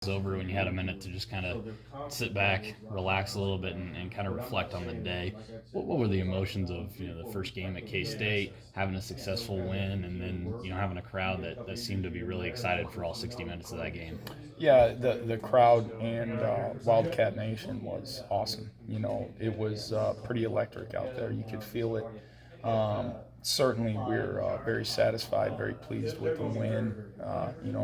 Over when you had a minute to just kind of sit back, relax a little bit, and kind of reflect on the day. What were the emotions of the first game at K State, having a successful win, and then having a crowd that seemed to be really excited for all 60 minutes of that game? Yeah, the crowd and Wildcat Nation was awesome. It was pretty electric out there. You could feel it. Certainly, we're very satisfied, very pleased with the win.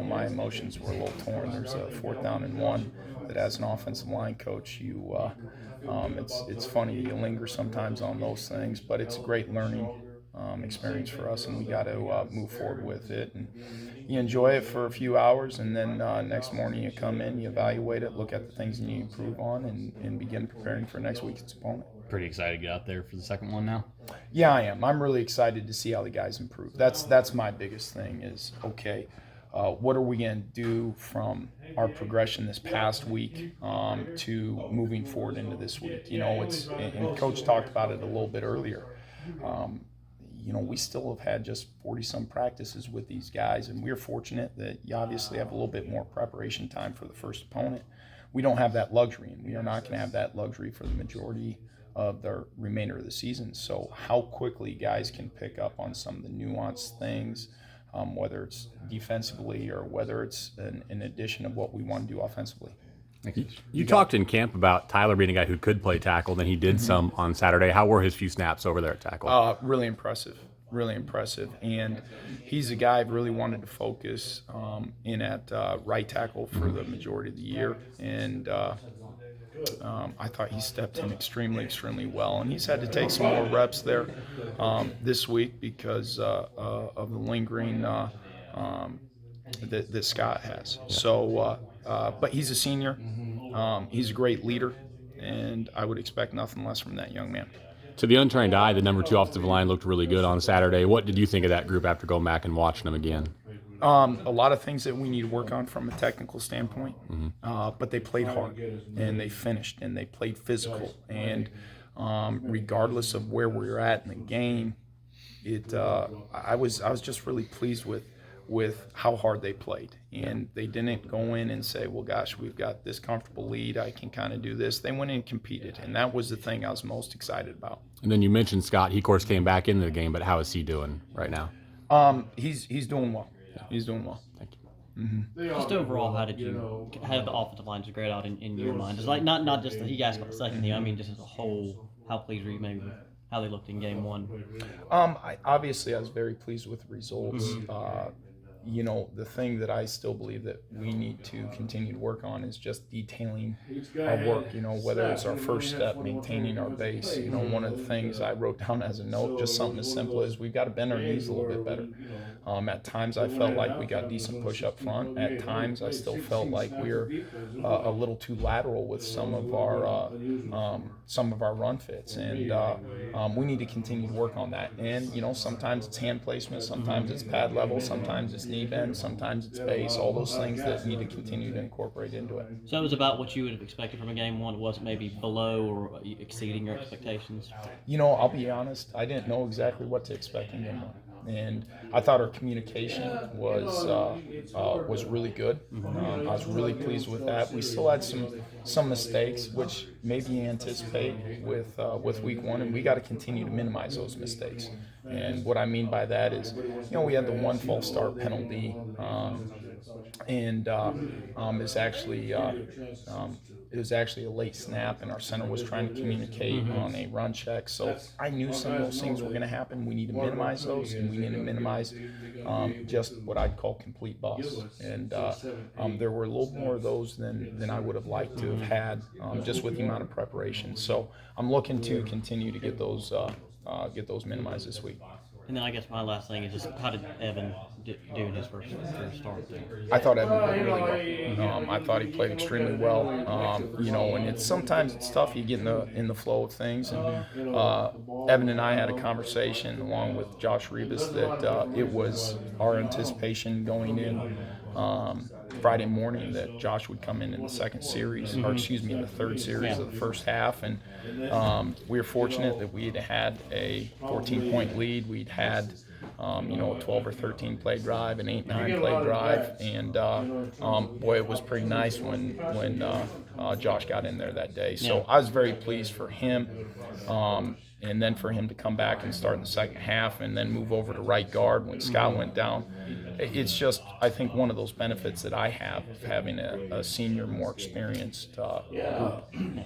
My emotions were a little torn. There's a 4th down and 1 that, as an offensive line coach, it's funny, you linger sometimes on those things, but it's a great learning experience for us, and we got to move forward with it. And you enjoy it for a few hours, and then next morning you come in, you evaluate it, look at the things you need to improve on, and begin preparing for next week's opponent. Pretty excited to get out there for the second one now. Yeah, I am. I'm really excited to see how the guys improve. That's my biggest thing is, okay, what are we going to do from our progression this past week to moving forward into this week? And Coach talked about it a little bit earlier. We still have had just 40-some practices with these guys, and we're fortunate that you obviously have a little bit more preparation time for the first opponent. We don't have that luxury, and we are not going to have that luxury for the majority of the remainder of the season. So how quickly guys can pick up on some of the nuanced things, whether it's defensively or whether it's an addition of what we want to do offensively. You talked in camp about Tyler being a guy who could play tackle, then he did some on Saturday. How were his few snaps over there at tackle? Really impressive. Really impressive. And he's a guy I've really wanted to focus in at right tackle for the majority of the year. And I thought he stepped in extremely, extremely well. And he's had to take some more reps there this week because of the lingering that Scott has. So, but he's a senior. He's a great leader, and I would expect nothing less from that young man. To the untrained eye, the number 2 offensive line looked really good on Saturday. What did you think of that group after going back and watching them again? A lot of things that we need to work on from a technical standpoint, but they played hard, and they finished, and they played physical. And regardless of where we were at in the game, I was just really pleased with how hard they played. And they didn't go in and say, well, gosh, we've got this comfortable lead, I can kind of do this. They went in and competed, and that was the thing I was most excited about. And then you mentioned Scott. He, of course, came back into the game, but how is he doing right now? He's doing well. He's doing well. Thank you. Just overall, how did the offensive line just grade out in your mind? Just like not just that you guys got the second team. I mean, just as a whole, how pleased were you maybe with how they looked in game one? Obviously, I was very pleased with the results. The thing that I still believe that we need to continue to work on is just detailing our work, whether it's our first step, maintaining our base. One of the things I wrote down as a note, just something as simple as we've got to bend our knees a little bit better. At times I felt like we got decent push up front. At times I still felt like we were a little too lateral with some of our run fits, and we need to continue to work on that. And sometimes it's hand placement, sometimes it's pad level, sometimes it's knee bend, sometimes it's base. All those things that need to continue to incorporate into it. So it was about what you would have expected from a game one. It wasn't maybe below or exceeding your expectations. I'll be honest, I didn't know exactly what to expect in game one. And I thought our communication was really good. I was really pleased with that. We still had some mistakes, which maybe you anticipate with week one, and we got to continue to minimize those mistakes. And what I mean by that is, we had the one false start penalty, and it was actually a late snap, and our center was trying to communicate on a run check. So I knew some of those things were going to happen. We need to minimize those, and we need to minimize just what I'd call complete busts. And there were a little more of those than I would have liked to have had, just with the amount of preparation. So I'm looking to continue to get those minimized this week. And then I guess my last thing is just how did Evan do in his first start there? I thought Evan played really well. I thought he played extremely well. And sometimes it's tough. You get in the flow of things. And Evan and I had a conversation along with Josh Rebus that it was our anticipation going in Friday morning that Josh would come in the second series, or excuse me, in the third series of the first half. And we were fortunate that we had a 14-point lead. We'd had a 12 or 13 play drive, an 8-9 play drive, and boy, it was pretty nice when Josh got in there that day. So I was very pleased for him. And then for him to come back and start in the second half and then move over to right guard when Scott went down, it's just, I think, one of those benefits that I have of having a senior, more experienced group.